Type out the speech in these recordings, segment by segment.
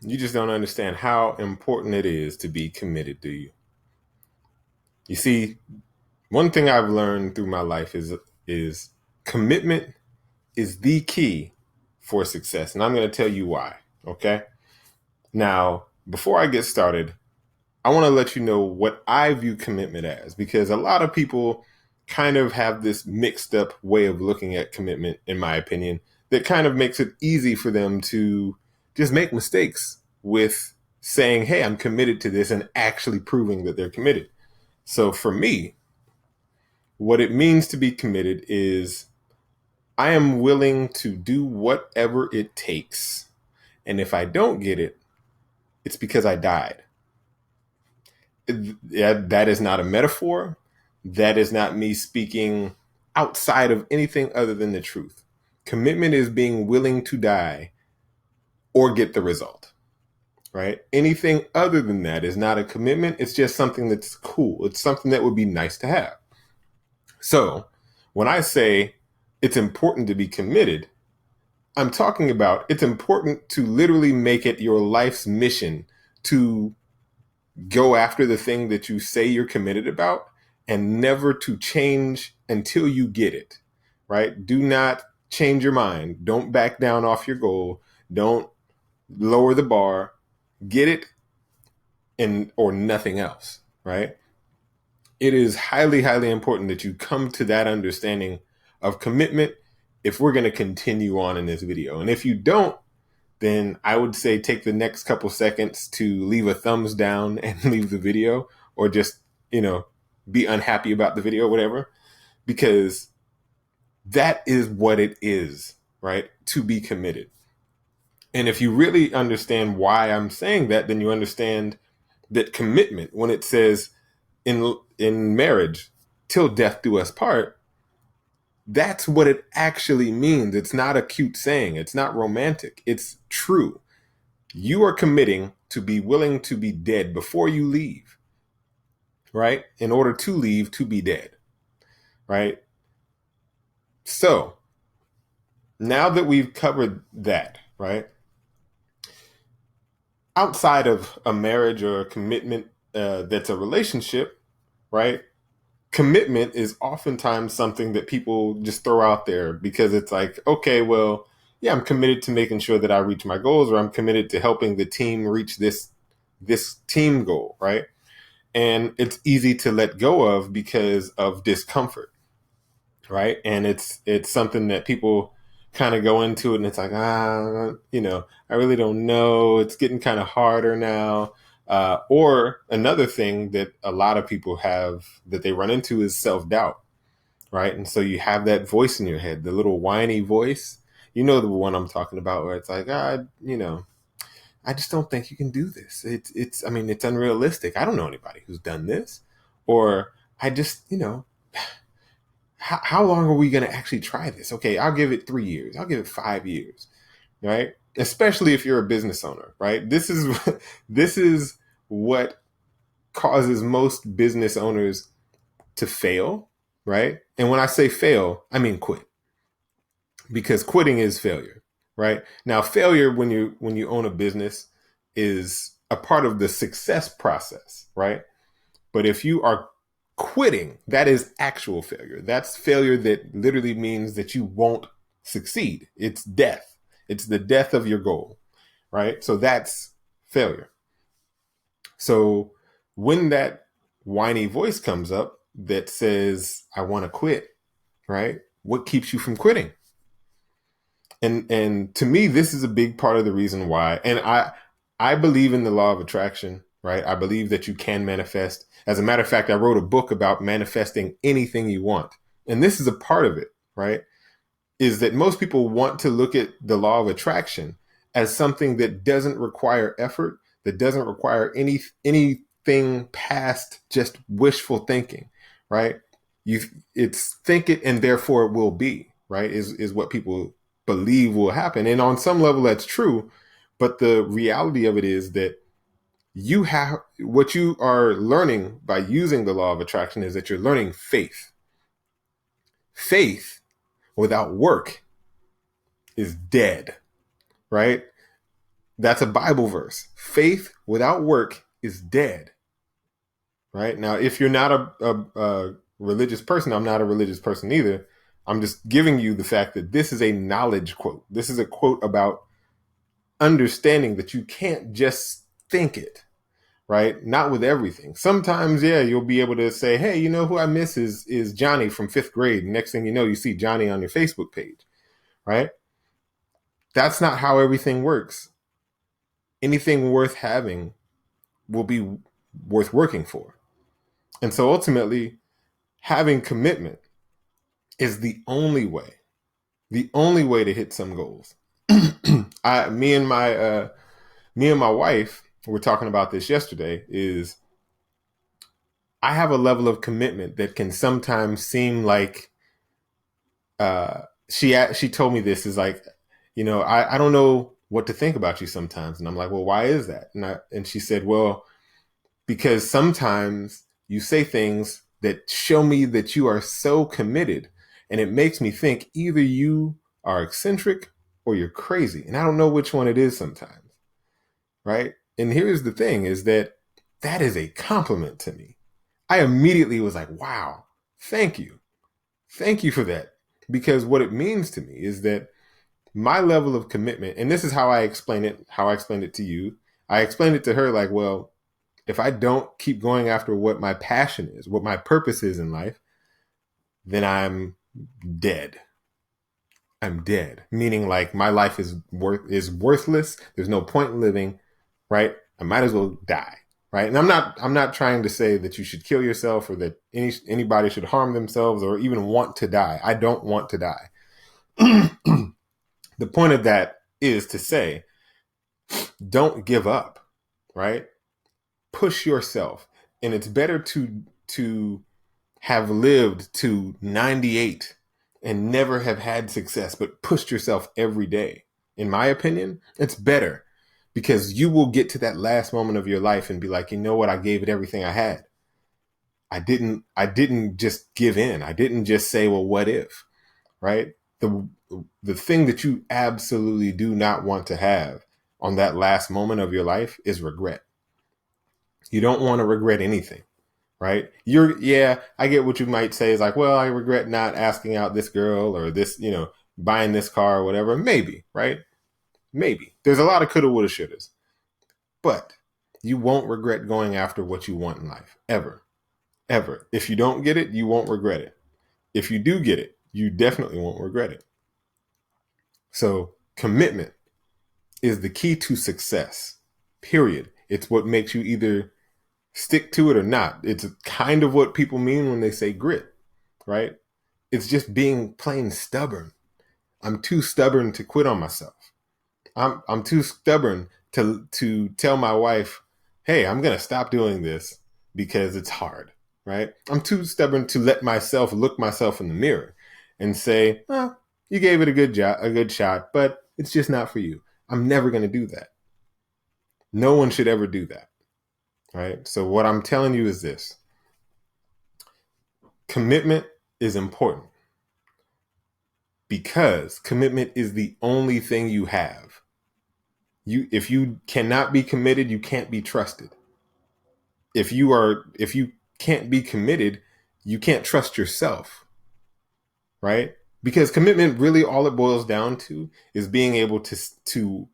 You just don't understand how important it is to be committed, do you? You see, one thing I've learned through my life is commitment is the key for success. And I'm going to tell you why. Okay. Now, before I get started, I want to let you know what I view commitment as, because a lot of people kind of have this mixed up way of looking at commitment, in my opinion, that kind of makes it easy for them to just make mistakes with saying, hey, I'm committed to this, and actually proving that they're committed. So for me, what it means to be committed is I am willing to do whatever it takes. And if I don't get it, it's because I died. That is not a metaphor. That is not me speaking outside of anything other than the truth. Commitment is being willing to die or get the result, right? Anything other than that is not a commitment. It's just something that's cool. It's something that would be nice to have. So when I say it's important to be committed, I'm talking about it's important to literally make it your life's mission to go after the thing that you say you're committed about and never to change until you get it, right? Do not change your mind. Don't back down off your goal. Don't lower the bar. Get it and or nothing else, right? It is highly, highly important that you come to that understanding of commitment if we're going to continue on in this video. And if you don't, then I would say take the next couple seconds to leave a thumbs down and leave the video, or just, be unhappy about the video, whatever, because that is what it is, right? To be committed. And if you really understand why I'm saying that, then you understand that commitment, when it says in marriage, till death do us part, that's what it actually means. It's not a cute saying. It's not romantic. It's true. You are committing to be willing to be dead before you leave, right? In order to leave, to be dead, right? So now that we've covered that, right? Outside of a marriage or a commitment that's a relationship, right? Commitment is oftentimes something that people just throw out there because it's like, okay, well, yeah, I'm committed to making sure that I reach my goals, or I'm committed to helping the team reach this team goal, right? And it's easy to let go of because of discomfort, right? And it's something that people kind of go into it and it's like, I really don't know. It's getting kind of harder now. Or another thing that a lot of people have that they run into is self-doubt, right? And so you have that voice in your head, the little whiny voice. You know the one I'm talking about, where it's like, I just don't think you can do this. It's unrealistic. I don't know anybody who's done this. Or I just, how long are we going to actually try this? Okay, I'll give it 3 years. I'll give it 5 years, right? Especially if you're a business owner, right? This is what causes most business owners to fail, right? And when I say fail, I mean quit, because quitting is failure, right? Now, failure when you own a business is a part of the success process, right? But if you are quitting, that is actual failure. That's failure that literally means that you won't succeed. It's death. It's the death of your goal, right? So that's failure. So when that whiny voice comes up that says, I want to quit, right? What keeps you from quitting? And to me, this is a big part of the reason why. And I believe in the law of attraction, right? I believe that you can manifest. As a matter of fact, I wrote a book about manifesting anything you want. And this is a part of it, right? Is that most people want to look at the law of attraction as something that doesn't require effort, that doesn't require anything past just wishful thinking, right? It's think it and therefore it will be, right? Is what people believe will happen. And on some level that's true, but the reality of it is that you have what you are learning by using the law of attraction is that you're learning faith. Faith without work is dead, right? That's a Bible verse. Faith without work is dead. Right? Now, if you're not a religious person, I'm not a religious person either. I'm just giving you the fact that this is a knowledge quote. This is a quote about understanding that you can't just think it, right? Not with everything. Sometimes, yeah, you'll be able to say, hey, you know who I miss is Johnny from 5th grade. Next thing you know, you see Johnny on your Facebook page, right? That's not how everything works. Anything worth having will be worth working for. And so ultimately, having commitment is the only way to hit some goals. Me and my wife were talking about this yesterday. Is I have a level of commitment that can sometimes seem like she told me this is like, you know, I don't know what to think about you sometimes. And I'm like, well, why is that? And she said, well, because sometimes you say things that show me that you are so committed, and it makes me think either you are eccentric or you're crazy. And I don't know which one it is sometimes. Right. And here's the thing is that is a compliment to me. I immediately was like, wow, thank you. Thank you for that. Because what it means to me is that my level of commitment, and this is how I explain it to you. I explained it to her like, well, if I don't keep going after what my passion is, what my purpose is in life, then I'm dead. I'm dead. Meaning like my life is worthless. There's no point in living, right? I might as well die. Right. And I'm not trying to say that you should kill yourself or that anybody should harm themselves or even want to die. I don't want to die. The point of that is to say, don't give up, right? Push yourself. And it's better to have lived to 98 and never have had success, but pushed yourself every day. In my opinion, it's better. Because you will get to that last moment of your life and be like, you know what? I gave it everything I had. I didn't just give in. I didn't just say, well, what if, right? The thing that you absolutely do not want to have on that last moment of your life is regret. You don't want to regret anything, right? I get what you might say is like, well, I regret not asking out this girl or this, you know, buying this car or whatever. Maybe, right? Maybe. There's a lot of coulda, woulda, shouldas. But you won't regret going after what you want in life. Ever. Ever. If you don't get it, you won't regret it. If you do get it, you definitely won't regret it. So commitment is the key to success. Period. It's what makes you either stick to it or not. It's kind of what people mean when they say grit, right? It's just being plain stubborn. I'm too stubborn to quit on myself. I'm too stubborn to tell my wife, hey, I'm going to stop doing this because it's hard, right? I'm too stubborn to let myself look myself in the mirror and say, oh, you gave it a good shot, but it's just not for you. I'm never going to do that. No one should ever do that, right? So what I'm telling you is this. Commitment is important because commitment is the only thing you have. If you cannot be committed, you can't be trusted. If you can't be committed, you can't trust yourself, right? Because commitment really all it boils down to is being able to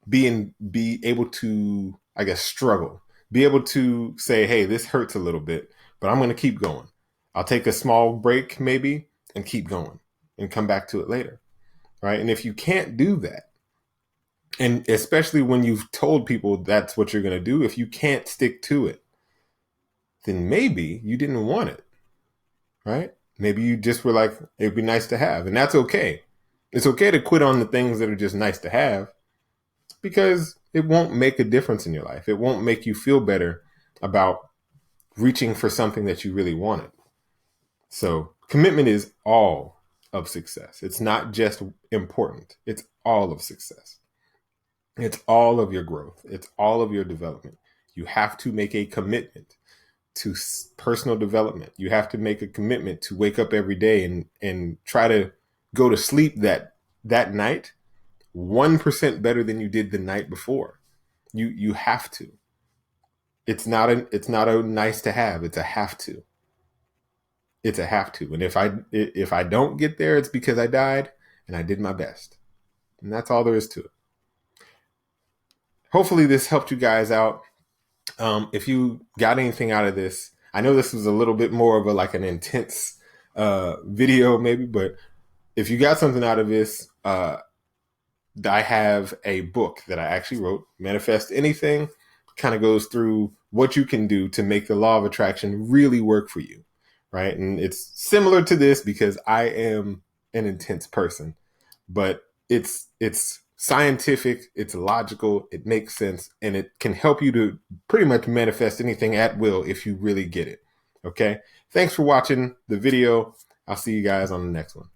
be able to, I guess, struggle, be able to say, hey, this hurts a little bit, but I'm going to keep going. I'll take a small break maybe and keep going and come back to it later, right? And if you can't do that, and especially when you've told people that's what you're going to do, if you can't stick to it, then maybe you didn't want it, right? Maybe you just were like, it'd be nice to have. And that's okay. It's okay to quit on the things that are just nice to have because it won't make a difference in your life. It won't make you feel better about reaching for something that you really wanted. So commitment is all of success. It's not just important. It's all of success. It's all of your growth. It's all of your development. You have to make a commitment to personal development. You have to make a commitment to wake up every day and try to go to sleep that night 1% better than you did the night before. You have to. It's not a nice to have. It's a have to. It's a have to. And if I don't get there, it's because I died and I did my best. And that's all there is to it. Hopefully this helped you guys out. If you got anything out of this, I know this was a little bit more of an intense video maybe, but if you got something out of this, I have a book that I actually wrote, Manifest Anything. Kind of goes through what you can do to make the law of attraction really work for you, right? And it's similar to this because I am an intense person, but it's scientific, it's logical, it makes sense, and it can help you to pretty much manifest anything at will if you really get it. Okay? Thanks for watching the video. I'll see you guys on the next one.